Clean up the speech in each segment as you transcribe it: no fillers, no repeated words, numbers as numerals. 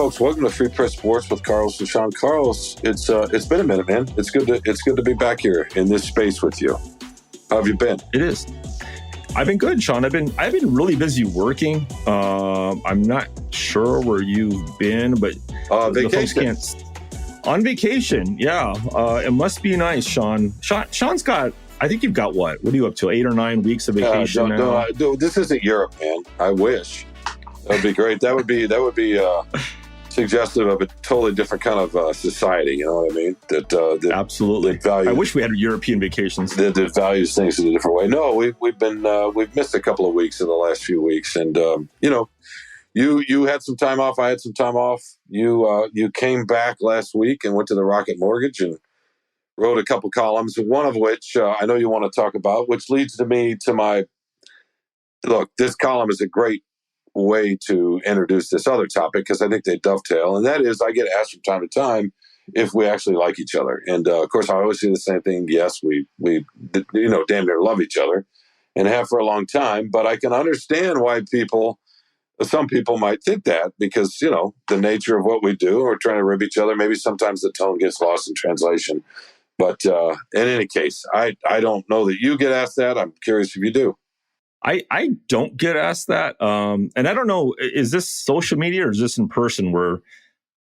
folks, welcome to Free Press Sports with Carlos and Sean. Carlos, it's been a minute, man. It's good to be back here in this space with you. How have you been? It is. I've been good, Sean. I've been really busy working. I'm not sure where you've been, but vacation. On vacation, yeah. It must be nice, Sean. Sean's got. I think you've got what? What are you up to? 8 or 9 weeks of vacation now? No, this isn't Europe, man. I wish. That would be great. That would be suggestive of a totally different kind of society. You know what I mean? That absolutely. Value, I wish we had European vacations. That values things in a different way. No, we've missed a couple of weeks in the last few weeks, and you had some time off. I had some time off. You came back last week and went to the Rocket Mortgage and wrote a couple columns, one of which I know you want to talk about, which leads me to my look. This column is a great way to introduce this other topic because I think they dovetail, and that is I get asked from time to time if we actually like each other, and of course I always say the same thing. Yes, we damn near love each other and have for a long time, but I can understand why some people might think that because the nature of what we do, we're trying to rib each other. Maybe sometimes the tone gets lost in translation, but in any case, I don't know that you get asked that. I'm curious if you do. I don't get asked that. And I don't know, is this social media or is this in person where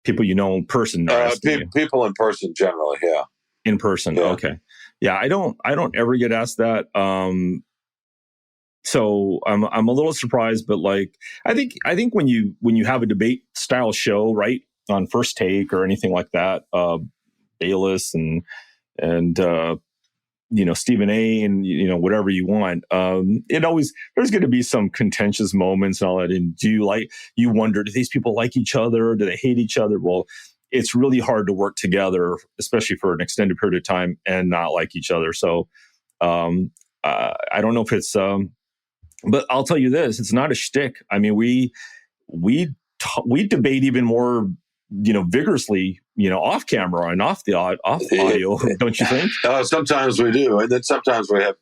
people in person are asking you? People in person generally, yeah. In person, yeah. Okay. Yeah, I don't ever get asked that. So I'm a little surprised, but I think when you have a debate style show, right, on First Take or anything like that, Bayless and Stephen A. and, whatever you want. There's going to be some contentious moments and all that. And you wonder, do these people like each other? Do they hate each other? Well, it's really hard to work together, especially for an extended period of time and not like each other. So I don't know if it's, but I'll tell you this, it's not a shtick. I mean, we debate even more vigorously, off camera and off audio, don't you think? Sometimes we do. And then sometimes we have,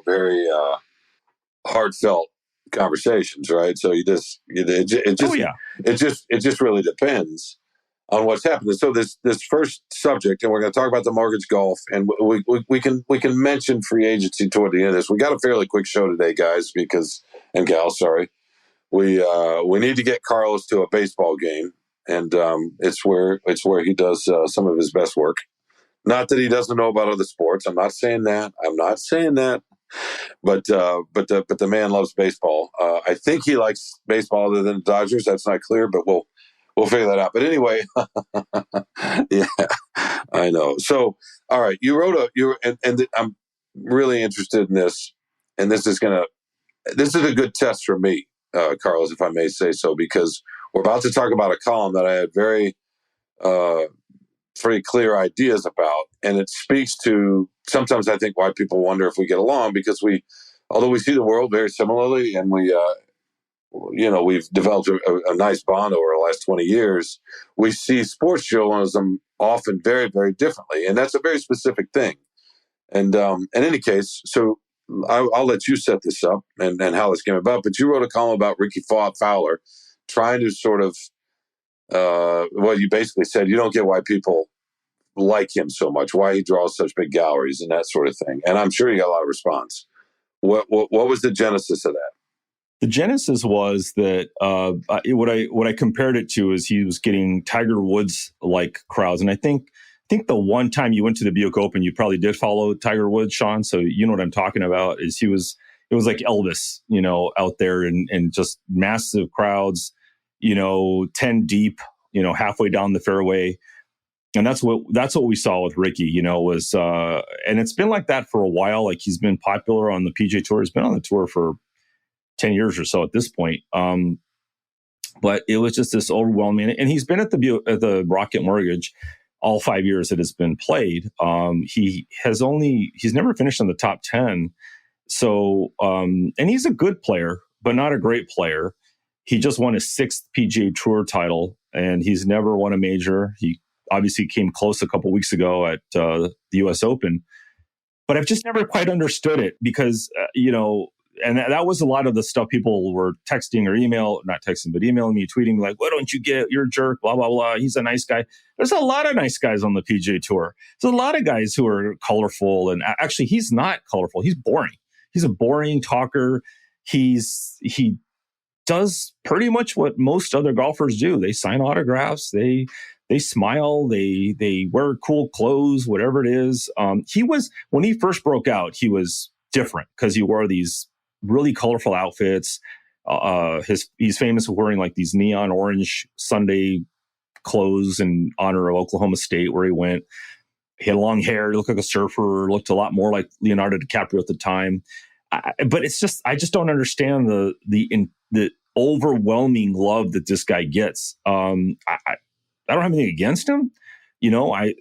very heartfelt conversations, right? So it just really depends on what's happening. So this first subject, and we're going to talk about the mortgage golf, and we can mention free agency toward the end of this. We got a fairly quick show today, guys, and gals, sorry. We need to get Carlos to a baseball game. And it's where he does some of his best work. Not that he doesn't know about other sports. I'm not saying that. But the man loves baseball. I think he likes baseball other than the Dodgers. That's not clear, but we'll figure that out. But anyway, yeah, I know. So all right, you wrote and I'm really interested in this, and this is a good test for me, Carlos, if I may say so, because we're about to talk about a column that I had very clear ideas about, and it speaks to sometimes I think why people wonder if we get along, because although we see the world very similarly, and we've developed a nice bond over the last 20 years, we see sports journalism often very, very differently, and that's a very specific thing. And in any case, so I'll let you set this up and how this came about, but you wrote a column about Rickie Fowler, trying to sort of, you basically said you don't get why people like him so much, why he draws such big galleries and that sort of thing. And I'm sure you got a lot of response. What was the genesis of that? The genesis was that what I compared it to is he was getting Tiger Woods like crowds, and I think the one time you went to the Buick Open, you probably did follow Tiger Woods, Sean. So you know what I'm talking about. It was like Elvis, out there and just massive crowds, 10 deep, halfway down the fairway. And that's what we saw with Rickie, was, and it's been like that for a while. Like he's been popular on the PGA Tour. He's been on the tour for 10 years or so at this point. But it was just this overwhelming, and he's been at the Rocket Mortgage all 5 years that it's been played. He's never finished in the top 10. So, and he's a good player, but not a great player. He just won his 6th PGA Tour title, and he's never won a major. He obviously came close a couple weeks ago at the U.S. Open. But I've just never quite understood it because, and that was a lot of the stuff people were texting or not texting, but emailing me, tweeting me like, "Why don't you get? You're a jerk." Blah blah blah. He's a nice guy. There's a lot of nice guys on the PGA Tour. There's a lot of guys who are colorful, and actually, he's not colorful. He's boring. He's a boring talker. He does pretty much what most other golfers do. They sign autographs. They smile. They wear cool clothes. Whatever it is. When he first broke out, he was different because he wore these really colorful outfits. He's famous for wearing like these neon orange Sunday clothes in honor of Oklahoma State, where he went. He had long hair. He looked like a surfer. Looked a lot more like Leonardo DiCaprio at the time. But it's just, I just don't understand the overwhelming love that this guy gets. I don't have anything against him. You know, I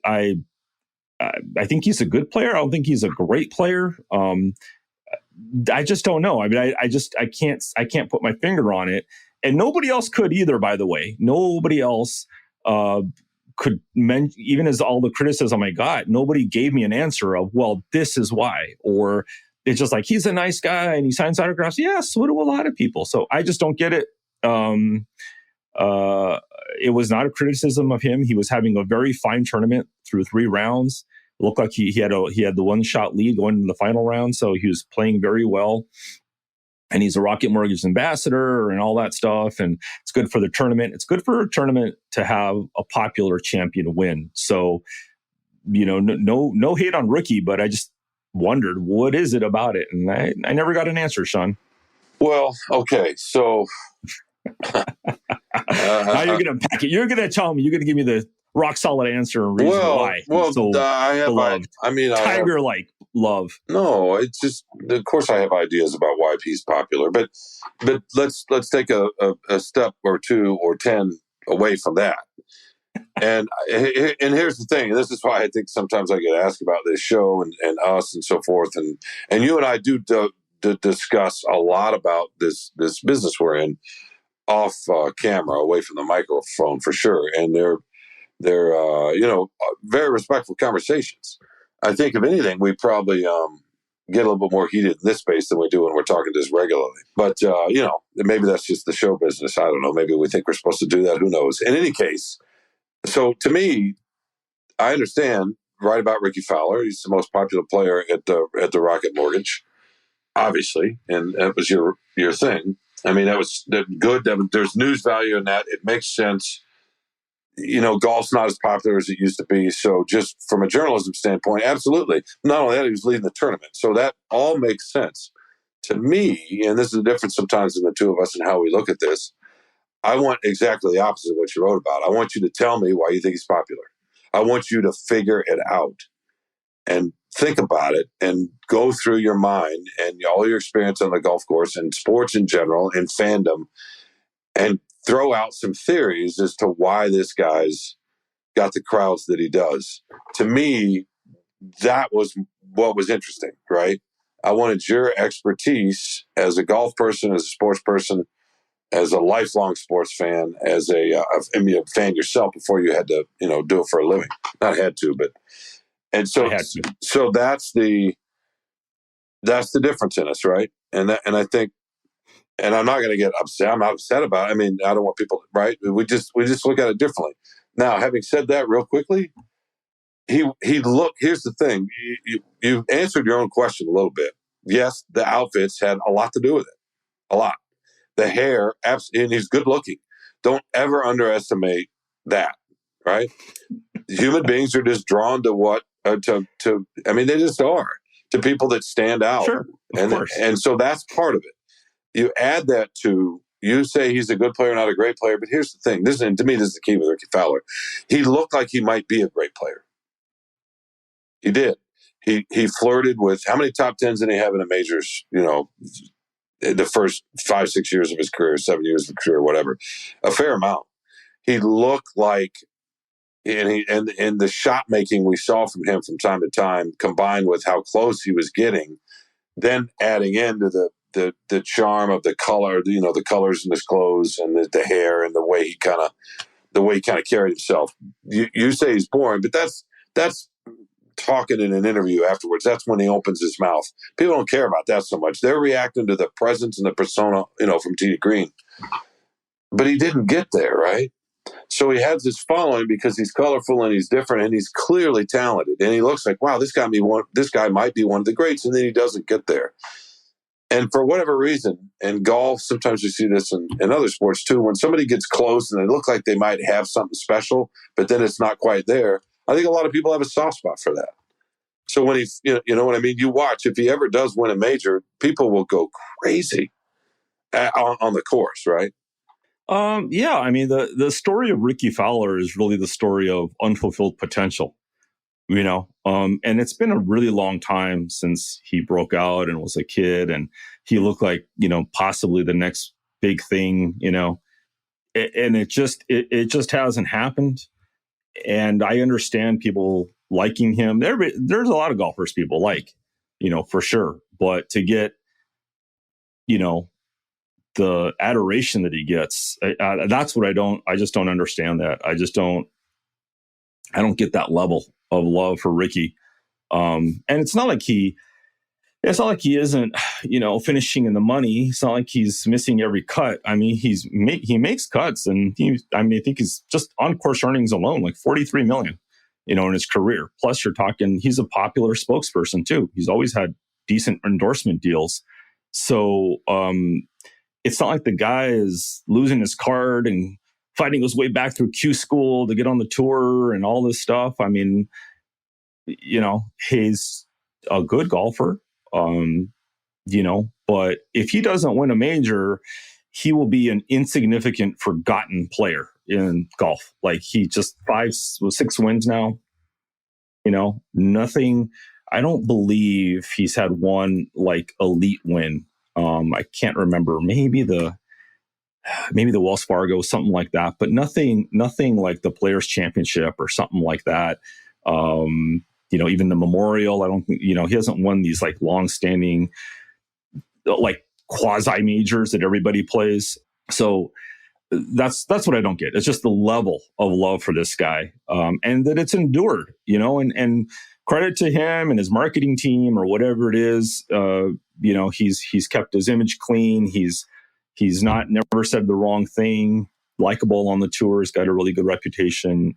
think he's a good player. I don't think he's a great player. I just don't know. I mean, I can't put my finger on it, and nobody else could either. By the way, nobody else could even as all the criticism I got, nobody gave me an answer of, well, this is why, or it's just like, he's a nice guy and he signs autographs. Yes, so do a lot of people. So I just don't get it. It was not a criticism of him. He was having a very fine tournament through 3 rounds. It looked like he had the 1-shot lead going into the final round. So he was playing very well. And he's a Rocket Mortgage ambassador and all that stuff. And it's good for the tournament. It's good for a tournament to have a popular champion win. So, you know, no hate on Rickie, but I just wondered, what is it about it? And I never got an answer, Sean. Well, okay. So now you're going to pack it. You're going to tell me, you're going to give me the rock solid answer and reason why. Well, so I have, beloved. Tiger-like love. No, it's just, of course I have ideas about why he's popular, but let's take a step or 2 or 10 away from that. And here's the thing, and this is why I think sometimes I get asked about this show and us and so forth, and you and I do discuss a lot about this business we're in off camera, away from the microphone for sure, and they're very respectful conversations. I think if anything, we probably get a little bit more heated in this space than we do when we're talking just regularly. But maybe that's just the show business. I don't know. Maybe we think we're supposed to do that. Who knows? In any case. So to me, I understand right about Rickie Fowler. He's the most popular player at the Rocket Mortgage, obviously, and that was your thing. I mean, that was good. There's news value in that. It makes sense. You know, golf's not as popular as it used to be. So just from a journalism standpoint, absolutely. Not only that, he was leading the tournament. So that all makes sense. To me, and this is the difference sometimes in the two of us and how we look at this, I want exactly the opposite of what you wrote about. I want you to tell me why you think he's popular. I want you to figure it out and think about it and go through your mind and all your experience on the golf course and sports in general and fandom and throw out some theories as to why this guy's got the crowds that he does. To me, that was what was interesting, right? I wanted your expertise as a golf person, as a sports person, as a lifelong sports fan, as a fan yourself before you had to, do it for a living. Not had to, but and so I had to. So that's the difference in us, right? And I think, and I'm not going to get upset. I'm not upset about it. I mean, I don't want people, right? We just look at it differently. Now, having said that, real quickly, he looked. Here's the thing: you answered your own question a little bit. Yes, the outfits had a lot to do with it. A lot. The hair, and he's good looking. Don't ever underestimate that, right? Human beings are just drawn to what, they just are, to people that stand out. Sure, of course. And so that's part of it. You add that to, you say he's a good player, not a great player, but here's the thing. To me, this is the key with Rickie Fowler. He looked like he might be a great player. He did. He flirted with, how many top 10s did he have in the majors, the first 5-6 years of his career, 7 years of his career, whatever, a fair amount. He looked like, and the shot making we saw from him from time to time, combined with how close he was getting, then adding into the charm of the color, the colors in his clothes and the hair and the way he kind of carried himself. You say he's boring, but that's talking in an interview afterwards. That's when he opens his mouth. People don't care about that so much. They're reacting to the presence and the persona, from T.D. Green. But he didn't get there, right? So he has this following because he's colorful and he's different and he's clearly talented. And he looks like, wow, this guy might be one of the greats. And then he doesn't get there. And for whatever reason, in golf, sometimes you see this in other sports too, when somebody gets close and they look like they might have something special, but then it's not quite there. I think a lot of people have a soft spot for that. So when he's, you know what I mean? You watch, if he ever does win a major, people will go crazy on the course, right? Yeah. I mean, the story of Rickie Fowler is really the story of unfulfilled potential. And it's been a really long time since he broke out and was a kid, and he looked like, possibly the next big thing, and it just hasn't happened. And I understand people liking him. There's a lot of golfers people like, for sure. But to get, the adoration that he gets, that's what I just don't understand that. I don't get that level of love for Rickie. And it's not like he isn't, finishing in the money. It's not like he's missing every cut. I mean, he makes cuts, and I think he's just on course earnings alone, like $43 million, in his career. Plus you're talking, he's a popular spokesperson too. He's always had decent endorsement deals. So, it's not like the guy is losing his card and fighting his way back through Q school to get on the tour and all this stuff. I mean, he's a good golfer, but if he doesn't win a major, he will be an insignificant, forgotten player in golf. Like, he just 6 wins now, nothing. I don't believe he's had one like elite win. I can't remember, maybe the Wells Fargo, something like that, but nothing like the Players Championship or something like that. Even the Memorial, I don't think, he hasn't won these like long-standing, like quasi majors that everybody plays. So that's what I don't get. It's just the level of love for this guy, and that it's endured, and credit to him and his marketing team or whatever it is. He's kept his image clean. He's never said the wrong thing. Likeable on the tour. He's got a really good reputation.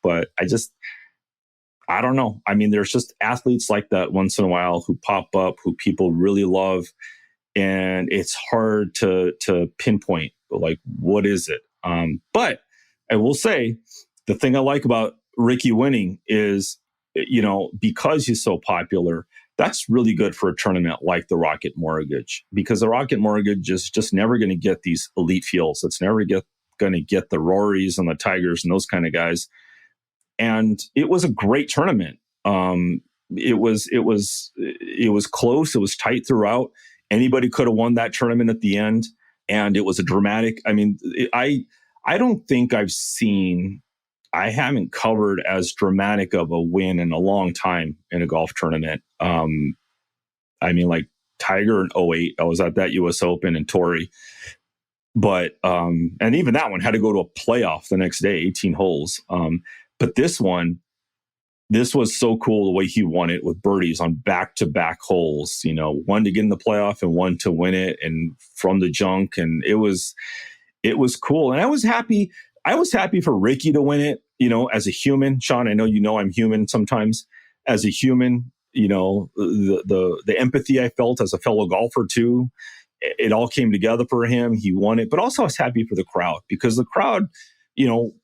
But I don't know. I mean, there's just athletes like that once in a while who pop up, who people really love, and it's hard to pinpoint, like, what is it? But I will say, the thing I like about Rickie winning is, because he's so popular, that's really good for a tournament like the Rocket Mortgage, because the Rocket Mortgage is just never going to get these elite fields. It's never going to get the Rorys and the Tigers and those kind of guys. And it was a great tournament. It was close. It was tight throughout. Anybody could have won that tournament at the end, and it was a dramatic. I mean, I don't think I haven't covered as dramatic of a win in a long time in a golf tournament. Like Tiger in 2008, I was at that US Open and Torrey. But, and even that one had to go to a playoff the next day, 18 holes. But this was so cool the way he won it with birdies on back-to-back holes, one to get in the playoff and one to win it, and from the junk. And it was cool. And I was happy for Rickie to win it, as a human. Sean, I know I'm human sometimes. As a human, the empathy I felt as a fellow golfer too, it all came together for him. He won it. But also I was happy for the crowd, because the crowd,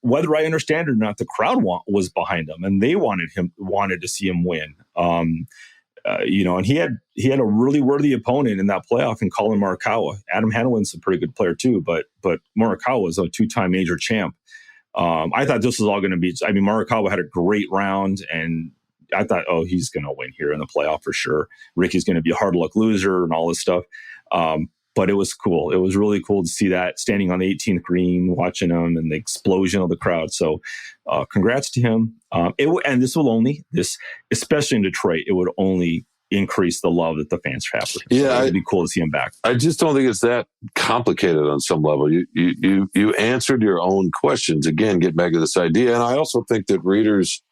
whether I understand it or not, the crowd was behind him, and they wanted to see him win. And he had a really worthy opponent in that playoff in Colin Morikawa. Adam Hanlon's a pretty good player too, but Morikawa was a 2-time major champ. I thought this was all going to be, Morikawa had a great round, and I thought, he's going to win here in the playoff for sure. Rickie's going to be a hard luck loser and all this stuff. But it was cool. It was really cool to see that, standing on the 18th green, watching him, and the explosion of the crowd. So congrats to him. And especially in Detroit, it would only increase the love that the fans have for him. Yeah, so it'd be cool to see him back. I just don't think it's that complicated on some level. You answered your own questions. Again, get back to this idea. And I also think that readers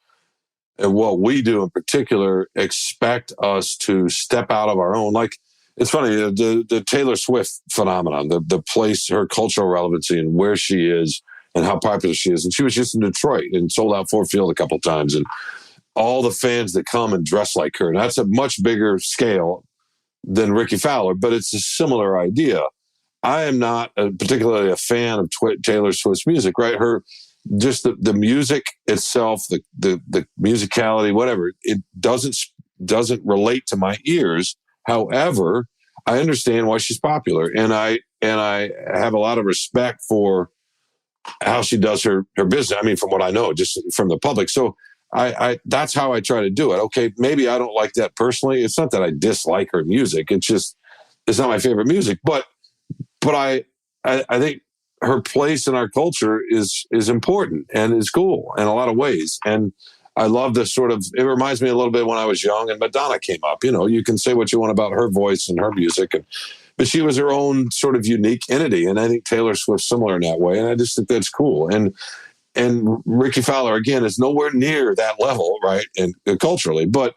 and what we do in particular expect us to step out of our own. Like, it's funny, the Taylor Swift phenomenon, the place, her cultural relevancy and where she is and how popular she is. And she was just in Detroit and sold out Ford Field a couple of times. And all the fans that come and dress like her. And that's a much bigger scale than Rickie Fowler, but it's a similar idea. I am not particularly a fan of Taylor Swift's music, right? Just the music itself, the musicality, whatever, it doesn't relate to my ears. However, I understand why she's popular, and I have a lot of respect for how she does her business. I mean, from what I know, just from the public. So I that's how I try to do it. Okay, maybe I don't like that personally. It's not that I dislike her music. It's just it's not my favorite music. But I think her place in our culture is important and is cool in a lot of ways. And I love this sort of, it reminds me a little bit when I was young and Madonna came up. You know, you can say what you want about her voice and her music, but she was her own sort of unique entity. And I think Taylor Swift's similar in that way. And I just think that's cool. And Rickie Fowler, again, is nowhere near that level, right? And culturally, but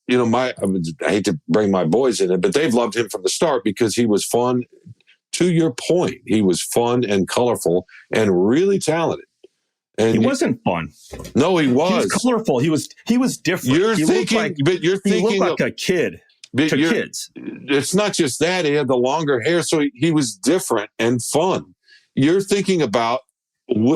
you know, I hate to bring my boys in it, but they've loved him from the start because he was fun. To your point, he was fun and colorful and really talented. And he wasn't fun. No, he was. He was colorful. He was different. You're thinking like a kid to kids. It's not just that. He had the longer hair, so he was different and fun. You're thinking about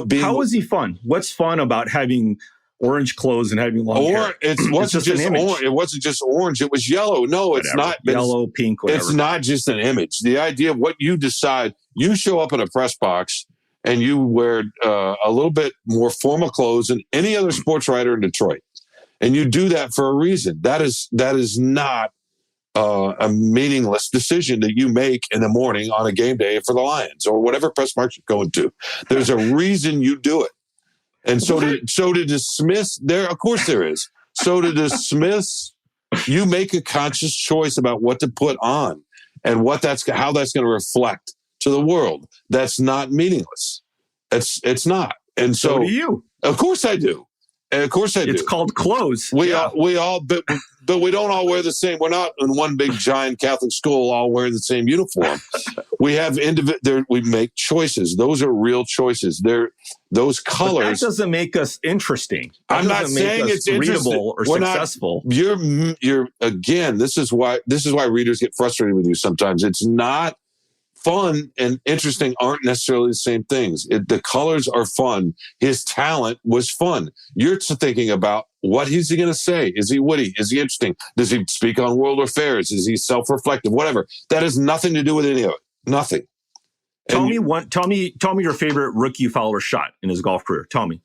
being... How was he fun? What's fun about having orange clothes and having long hair? It wasn't just orange. It was yellow. No, it's not. Yellow, pink, whatever. It's not just an image. The idea of what you decide, you show up in a press box and you wear a little bit more formal clothes than any other sports writer in Detroit. And you do that for a reason. That is not a meaningless decision that you make in the morning on a game day for the Lions or whatever press box you're going to. There's a reason you do it. And so to dismiss there, of course there is. So to dismiss, you make a conscious choice about what to put on and how that's going to reflect to the world. That's not meaningless. It's not. And so do you. Of course I do. And of course I do. It's called clothes. We all, but we don't all wear the same. We're not in one big giant Catholic school all wearing the same uniform. We have we make choices. Those are real choices. Those colors. But that doesn't make us interesting. I'm not saying it's readable or successful. You're again. This is why readers get frustrated with you sometimes. It's not. Fun and interesting aren't necessarily the same things. The colors are fun. His talent was fun. You're thinking about what he's going to say. Is he witty? Is he interesting? Does he speak on world affairs? Is he self-reflective? Whatever. That has nothing to do with any of it. Nothing. Tell me your favorite Rickie Fowler shot in his golf career. Tell me.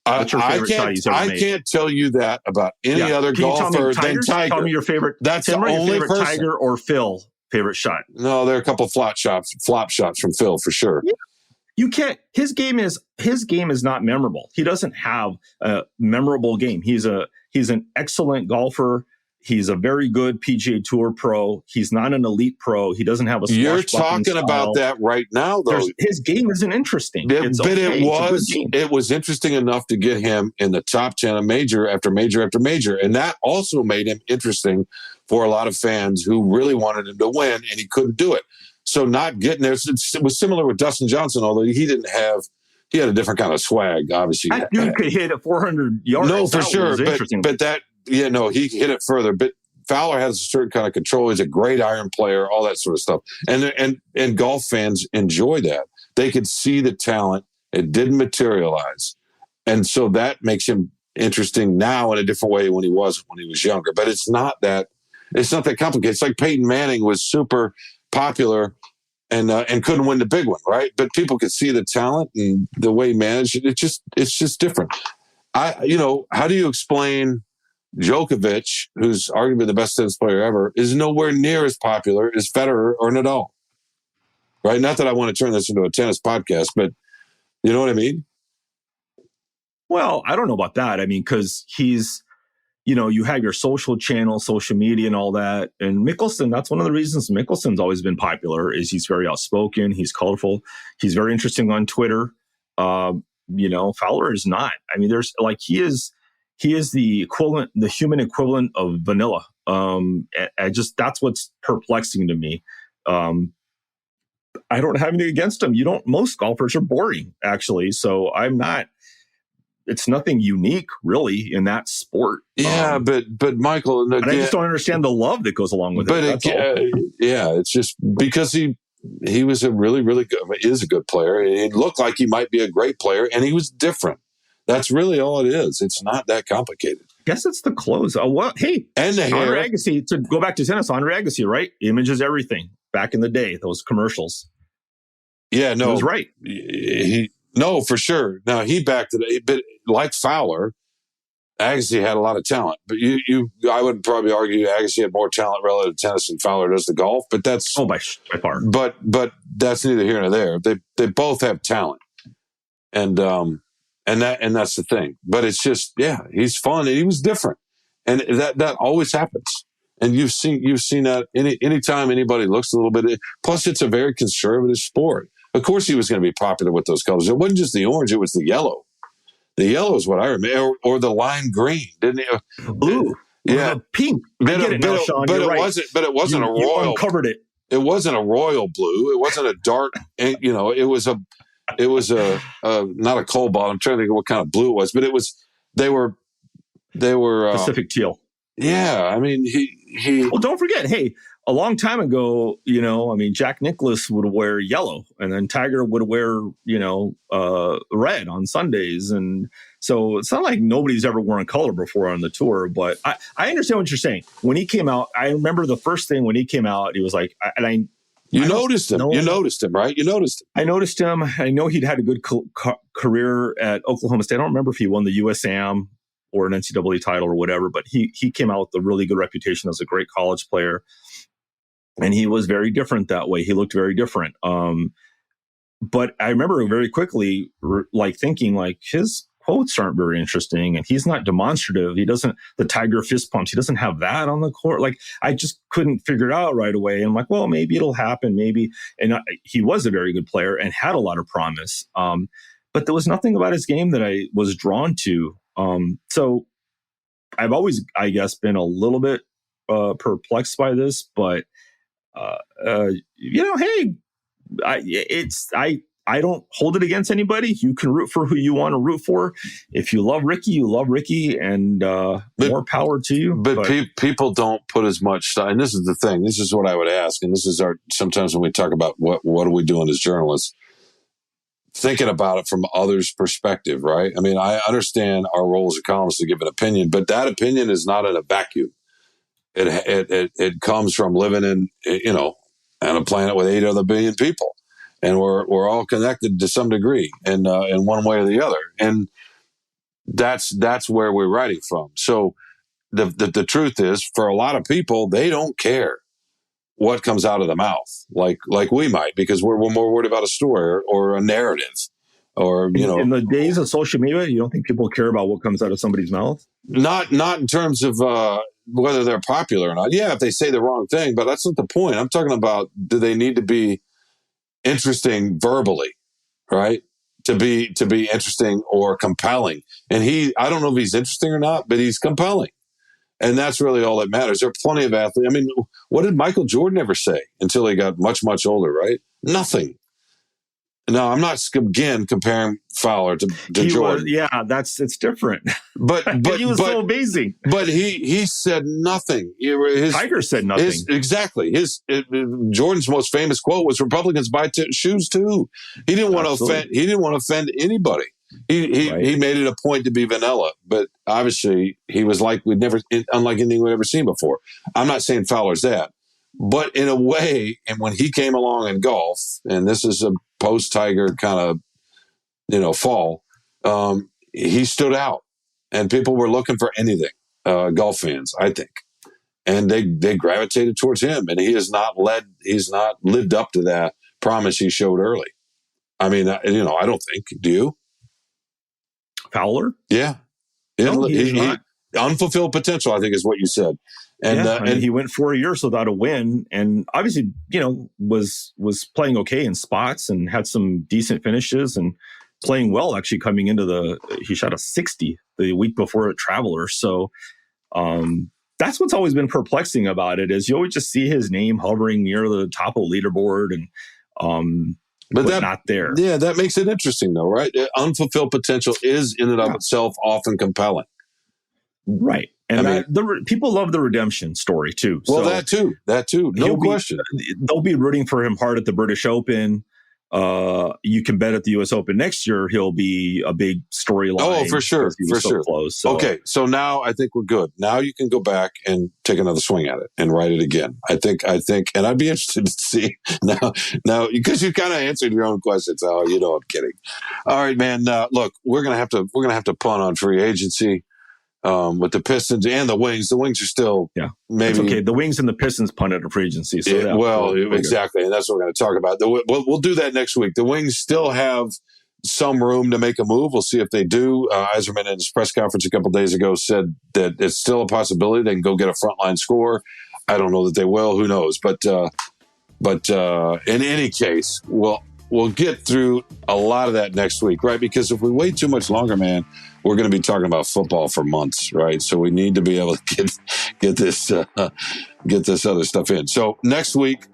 What's your favorite shot he's ever made? I can't tell you that about any other golfer than Tiger. Tell me your favorite. That's the only person. Tiger or Phil favorite shot. No, there are a couple of flop shots from Phil for sure. Yeah. You can't. His game is not memorable. He doesn't have a memorable game. He's an excellent golfer. He's a very good PGA Tour pro. He's not an elite pro. He doesn't have a. You're talking about that right now, though. His game isn't interesting. It was interesting enough to get him in the top 10 of major after major after major, and that also made him interesting for a lot of fans who really wanted him to win, and he couldn't do it. So not getting there. It was similar with Dustin Johnson, although he had a different kind of swag. Obviously, that dude could hit at 400 yards. No, for sure. But that. Yeah, no, he hit it further. But Fowler has a certain kind of control. He's a great iron player, all that sort of stuff. And golf fans enjoy that. They could see the talent. It didn't materialize. And so that makes him interesting now in a different way when he was younger. But it's not that complicated. It's like Peyton Manning was super popular and couldn't win the big one, right? But people could see the talent and the way he managed it. It's just different. How do you explain Djokovic, who's arguably the best tennis player ever, is nowhere near as popular as Federer or Nadal? Right? Not that I want to turn this into a tennis podcast, but you know what I mean? Well, I don't know about that. I mean, because he's, you have your social channel, social media and all that. And Mickelson, that's one of the reasons Mickelson's always been popular is he's very outspoken. He's colorful. He's very interesting on Twitter. Fowler is not. I mean, he is he is the human equivalent of vanilla. That's what's perplexing to me. I don't have anything against him. Most golfers are boring, actually. So it's nothing unique really in that sport. Yeah, but Michael, again, and I just don't understand the love that goes along with it. That's all. Yeah, it's just because he was a really, really good, is a good player. It looked like he might be a great player, and he was different. That's really all it is. It's not that complicated. I guess it's the clothes. Hey, and the hair. Andre Agassi, to go back to tennis, Andre Agassi, right? Image is everything. Back in the day, those commercials. Yeah, no, he was right. No, for sure. Now he backed it, but like Fowler, Agassi had a lot of talent. But I would probably argue Agassi had more talent relative to tennis than Fowler does to golf. But that's by far. But that's neither here nor there. They both have talent, and that's the thing. But it's just he's fun and he was different, and that always happens. And you've seen that anytime anybody looks a little bit. Plus, it's a very conservative sport. Of course, he was going to be popular with those colors. It wasn't just the orange; it was the yellow. The yellow is what I remember, or the lime green, didn't it? Blue, pink. But it wasn't a royal. You uncovered it. It wasn't a royal blue. It wasn't a dark. It was a not a cobalt. I'm trying to think of what kind of blue it was, but it was. They were Pacific teal. Yeah, I mean he. Well, don't forget. Hey, a long time ago, Jack Nicklaus would wear yellow, and then Tiger would wear, red on Sundays. And so it's not like nobody's ever worn color before on the tour. But I understand what you're saying. When he came out, I remember the first thing when he came out, he was like, You noticed him, right? You noticed him. I noticed him. I know he'd had a good career at Oklahoma State. I don't remember if he won the USAM or an NCAA title or whatever, but he came out with a really good reputation as a great college player. And he was very different that way. He looked very different. But I remember very quickly thinking his quotes aren't very interesting and he's not demonstrative. He doesn't, the Tiger fist pumps, he doesn't have that on the court. I just couldn't figure it out right away. And I'm like, well, maybe it'll happen. Maybe. And he was a very good player and had a lot of promise. But there was nothing about his game that I was drawn to. So I've always, I guess, been a little bit perplexed by this, but hey, I don't hold it against anybody. You can root for who you want to root for. If you love Rickie, you love Rickie, and more power to you. But people don't put as much. And this is the thing. This is what I would ask. And this is sometimes when we talk about what are we doing as journalists, thinking about it from others' perspective, right? I mean, I understand our role as a columnist to give an opinion, but that opinion is not in a vacuum. It comes from living in, on a planet with 8 other billion people. And we're all connected to some degree in one way or the other. And that's where we're writing from. So the truth is, for a lot of people, they don't care what comes out of the mouth like we might, because we're more worried about a story or a narrative or, In the days of social media, you don't think people care about what comes out of somebody's mouth? Not in terms of whether they're popular or not. Yeah, if they say the wrong thing, but that's not the point. I'm talking about, do they need to be interesting verbally, right? To be interesting or compelling. And I don't know if he's interesting or not, but he's compelling. And that's really all that matters. There are plenty of athletes. I mean, what did Michael Jordan ever say until he got much, much older, right? Nothing. No, I'm not, again, comparing Fowler to Jordan. It's different. But he was so amazing. But he said nothing. Tiger said nothing. Exactly. Jordan's most famous quote was, "Republicans buy shoes too." He didn't want to offend. He didn't want to offend anybody. He made it a point to be vanilla, but obviously he was unlike anything we'd ever seen before. I'm not saying Fowler's that, but in a way, and when he came along in golf, and this is a post-Tiger kind of, fall, he stood out, and people were looking for anything. Golf fans, I think, and they gravitated towards him, and he's not lived up to that promise he showed early. I mean, I don't think. Do you? Fowler? Yeah. No, he unfulfilled potential, I think, is what you said. And he went 4 years without a win, and obviously, was playing okay in spots and had some decent finishes, and playing well actually coming into he shot a 60 the week before at Travelers. So that's what's always been perplexing about it is you always just see his name hovering near the top of the leaderboard and but not there. Yeah, that makes it interesting though, right? Unfulfilled potential is in and of itself often compelling. Right. And people love the redemption story too. Well, so that too. No question. They'll be rooting for him hard at the British Open. You can bet at the U.S. Open next year he'll be a big storyline. Oh, for sure, he was so close. So. Okay, so now I think we're good. Now you can go back and take another swing at it and write it again. I think, and I'd be interested to see now because you kind of answered your own questions. Oh, I'm kidding. All right, man. Look, we're gonna have to punt on free agency. With the Pistons and the Wings. The Wings are still maybe... It's okay. The Wings and the Pistons punted a free agency. So exactly. And that's what we're going to talk about. We'll do that next week. The Wings still have some room to make a move. We'll see if they do. Eiserman in his press conference a couple of days ago said that it's still a possibility they can go get a frontline scorer. I don't know that they will. Who knows? But in any case, we'll get through a lot of that next week, right? Because if we wait too much longer, man, we're going to be talking about football for months, right? So we need to be able to get this other stuff in. So next week,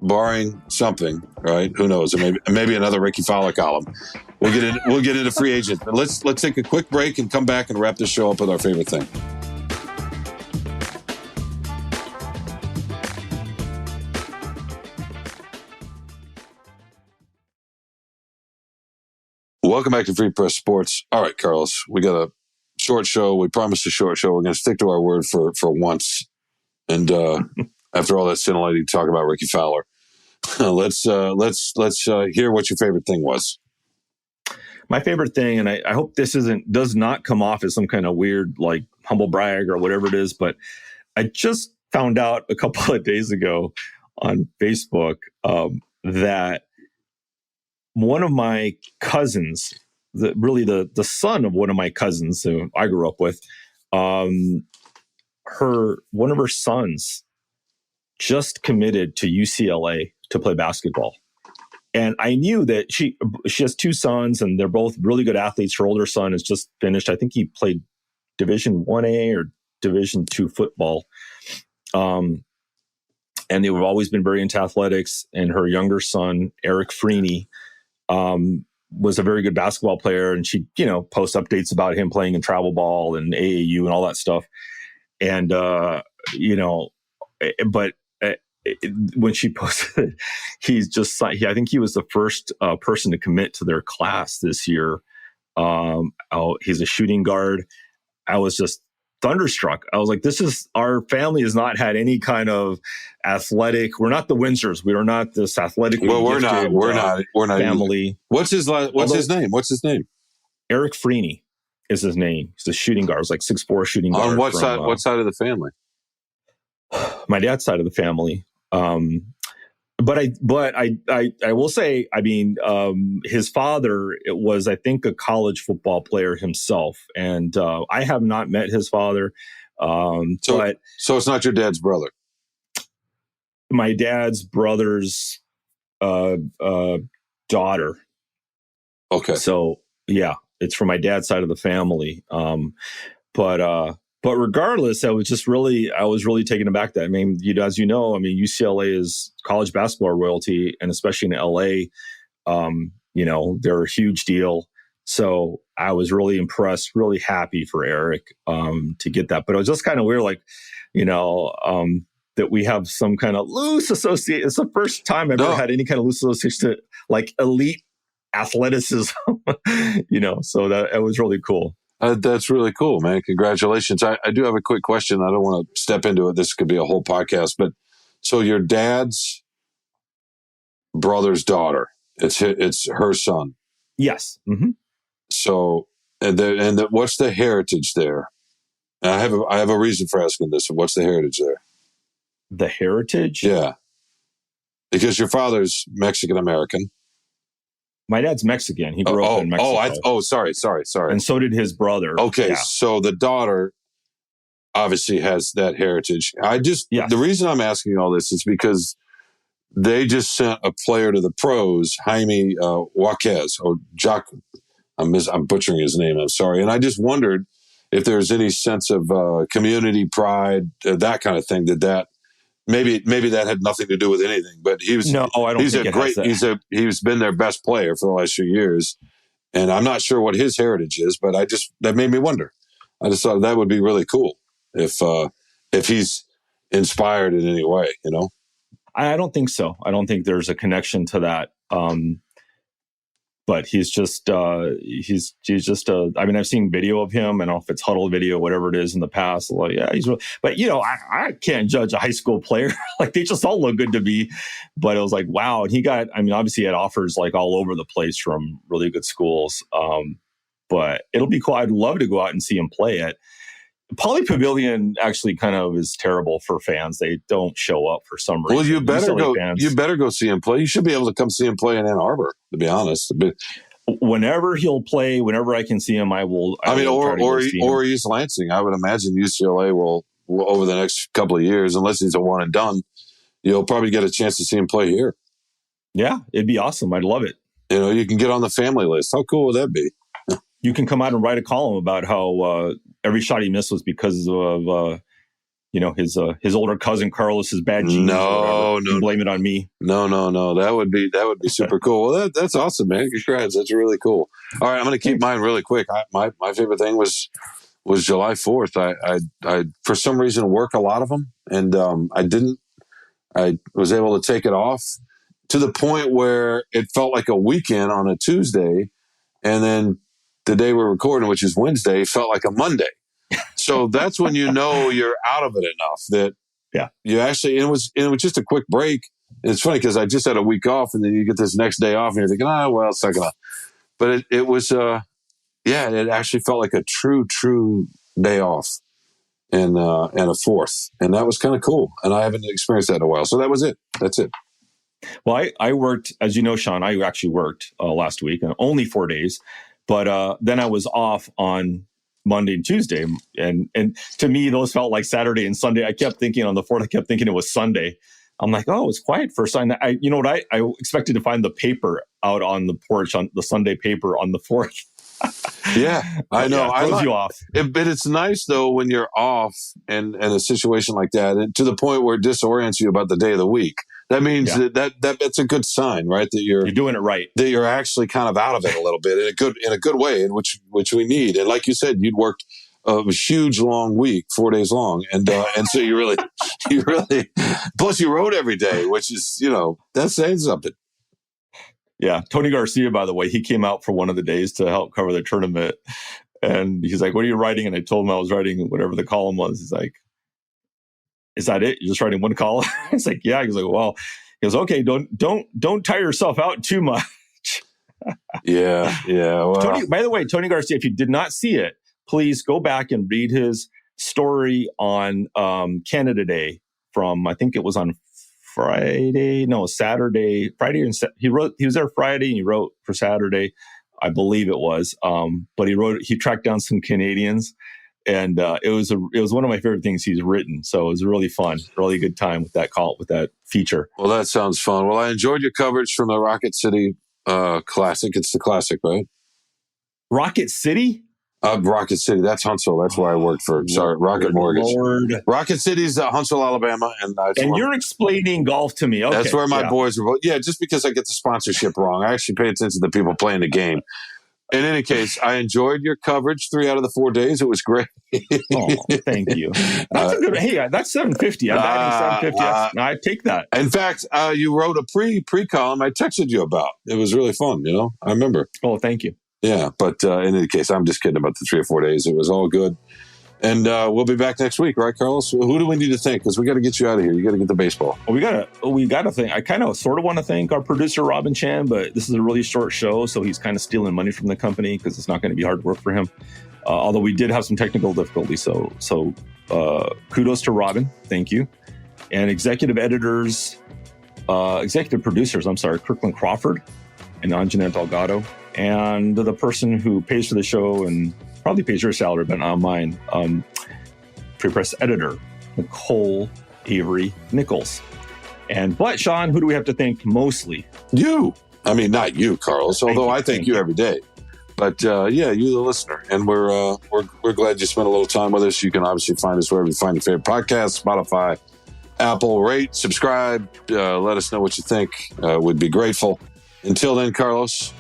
barring something, right? Who knows? Maybe another Rickie Fowler column. We'll get into free agent. But let's take a quick break and come back and wrap this show up with our favorite thing. Welcome back to Free Press Sports. All right, Carlos, we got a short show. We promised a short show. We're going to stick to our word for once. And after all that scintillating talk about Rickie Fowler, let's hear what your favorite thing was. My favorite thing, and I hope this does not come off as some kind of weird like humble brag or whatever it is, but I just found out a couple of days ago on Facebook that one of my cousins, the son of one of my cousins who I grew up with, one of her sons just committed to UCLA to play basketball. And I knew that she has two sons and they're both really good athletes. Her older son has just finished. I think he played Division 1A or Division 2 football. And they've always been very into athletics. And her younger son, Eric Freeney, was a very good basketball player, and she, post updates about him playing in travel ball and AAU and all that stuff. And, when she posted, I think he was the first person to commit to their class this year. He's a shooting guard. I was just thunderstruck. I was like, our family has not had any kind of athletic. We're not the Windsors. We are not this athletic. Well, we're not family. Either. What's his name? Eric Freeney is his name. He's a shooting guard. He's like 6'4" shooting guard. On what side? What side of the family? My dad's side of the family. But I will say, his father was, I think, a college football player himself, and I have not met his father. So it's not your dad's brother. My dad's brother's daughter. Okay. So yeah, it's from my dad's side of the family. But regardless, I was really taken aback that, as you know, UCLA is college basketball royalty, and especially in LA, they're a huge deal. So I was really impressed, really happy for Eric to get that. But it was just kind of weird, that we have some kind of loose association. It's the first time I've ever had any kind of loose association to like elite athleticism, so that it was really cool. That's really cool, man. Congratulations. I do have a quick question. I don't want to step into it. This could be a whole podcast, but so your dad's brother's daughter, it's her son. Yes. Mm-hmm. So, what's the heritage there? And I have a reason for asking this. What's the heritage there? The heritage? Yeah. Because your father's Mexican-American. My dad's Mexican. He grew up in Mexico. Sorry. And so did his brother. Okay, yeah. So the daughter obviously has that heritage. The reason I'm asking all this is because they just sent a player to the pros, Jaime Jaquez, or Jac. I'm butchering his name. I'm sorry. And I just wondered if there's any sense of community pride, that kind of thing. That maybe that had nothing to do with anything. But he was No, I don't he's think a it has great. that. He's been their best player for the last few years, and I'm not sure what his heritage is. But that made me wonder. I just thought that would be really cool if he's inspired in any way. I don't think so. I don't think there's a connection to that. But he's just I mean, I've seen video of him. I don't know if it's huddle video, whatever it is in the past. Like, yeah, he's really, but I can't judge a high school player. Like, they just all look good to me. But it was like, wow. And obviously he had offers like all over the place from really good schools. But it'll be cool. I'd love to go out and see him play it. Poly Pavilion actually kind of is terrible for fans. They don't show up for some reason. Well, you better go. Fans, You better go see him play. You should be able to come see him play in Ann Arbor. To be honest, whenever he'll play, whenever I can see him, I will. Or East Lansing. I would imagine UCLA will over the next couple of years, unless he's a one and done, you'll probably get a chance to see him play here. Yeah, it'd be awesome. I'd love it. You can get on the family list. How cool would that be? You can come out and write a column about how every shot he missed was because of his older cousin Carlos's bad genes. No, blame it on me. No. That would be super cool. Well, that's awesome, man. Congrats. That's really cool. All right, I'm going to keep mine really quick. My favorite thing was July 4th. I for some reason work a lot of them, and I was able to take it off to the point where it felt like a weekend on a Tuesday, and then the day we're recording, which is Wednesday, felt like a Monday. So that's when you're out of it enough that you actually, and it was just a quick break. And it's funny because I just had a week off, and then you get this next day off, and you're thinking, well, it's not gonna. But it was, it actually felt like a true day off, and a fourth, and that was kind of cool. And I haven't experienced that in a while. So that was it. That's it. Well, I worked, as you know, Sean. I actually worked last week, only 4 days. But then I was off on Monday and Tuesday. And to me, those felt like Saturday and Sunday. I kept thinking on the 4th, I kept thinking it was Sunday. I'm like, oh, it's quiet for Sunday. I expected to find the paper out on the porch, on the Sunday paper on the 4th. Yeah, I know. Yeah, throws you off. But it's nice, though, when you're off and a situation like that, and to the point where it disorients you about the day of the week. That means that's a good sign, right? That you're doing it right. That you're actually kind of out of it a little bit in a good way, in which we need. And like you said, you'd worked a huge long week, 4 days long, and so you really plus you rode every day, which is that's saying something. Yeah, Tony Garcia, by the way, he came out for one of the days to help cover the tournament, and he's like, "What are you writing?" And I told him I was writing whatever the column was. He's like, "Is that it? You're just writing one column?" It's like, "Yeah." He's like, "Well," he goes, "Okay, don't tire yourself out too much." Yeah. Well. By the way, Tony Garcia, if you did not see it, please go back and read his story on Canada Day from, I think it was on Saturday. He was there Friday and he wrote for Saturday, I believe it was. But he tracked down some Canadians. And it was one of my favorite things he's written. So it was really fun, really good time with that feature. Well, that sounds fun. Well, I enjoyed your coverage from the Rocket City Classic. It's the Classic, right? Rocket City? Rocket City. That's Huntsville. That's where I worked for. Sorry, Rocket Mortgage. Lord. Rocket City's Huntsville, Alabama, and you're explaining golf to me. Okay, that's where my boys were. Yeah, just because I get the sponsorship wrong, I actually pay attention to the people playing the game. In any case, I enjoyed your coverage 3 out of the 4 days. It was great. Oh, thank you. That's a good. Hey, that's 750. I'm batting 750. I take that. In fact, you wrote a pre column I texted you about. It was really fun. I remember. Oh, thank you. Yeah, but in any case, I'm just kidding about the 3 or 4 days. It was all good. And we'll be back next week, right, Carlos? Who do we need to thank? Because we got to get you out of here. You got to get the baseball. Well, we got to thank. I kind of sort of want to thank our producer, Robin Chan, but this is a really short show, so he's kind of stealing money from the company because it's not going to be hard work for him. Although we did have some technical difficulties, so kudos to Robin. Thank you. And executive producers, Kirkland Crawford and Anjanette Delgado, and the person who pays for the show and probably pays your salary, but not mine. Pre-press editor, Nicole Avery Nichols. But Sean, who do we have to thank mostly? You. I mean, not you, Carlos, although I thank you every day. But yeah, you, the listener, and we're glad you spent a little time with us. You can obviously find us wherever you find your favorite podcast, Spotify, Apple. Rate, subscribe, let us know what you think. We'd be grateful. Until then, Carlos,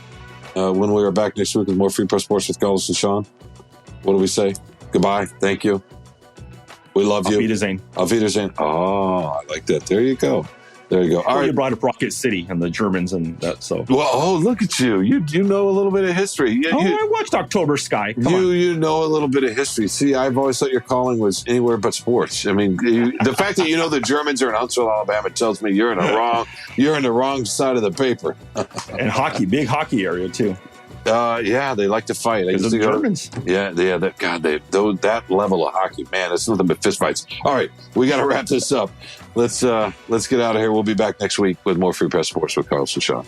when we are back next week with more Free Press Sports with Carlos and Sean, what do we say? Goodbye. Thank you. We love you. Auf Wiedersehen. Auf Wiedersehen. Oh, I like that. There you go. All right. You brought up Rocket City and the Germans and that. So, well, look at you. You know a little bit of history. I watched October Sky. You know a little bit of history. See, I've always thought your calling was anywhere but sports. I mean, the fact that you know the Germans are in Huntsville, Alabama, tells me you're in the wrong side of the paper. And hockey, big hockey area too. Yeah, they like to fight. The Germans. That level of hockey, man, it's nothing but fistfights. All right, we got to wrap this up. Let's get out of here. We'll be back next week with more Free Press Sports with Carlos and Sean.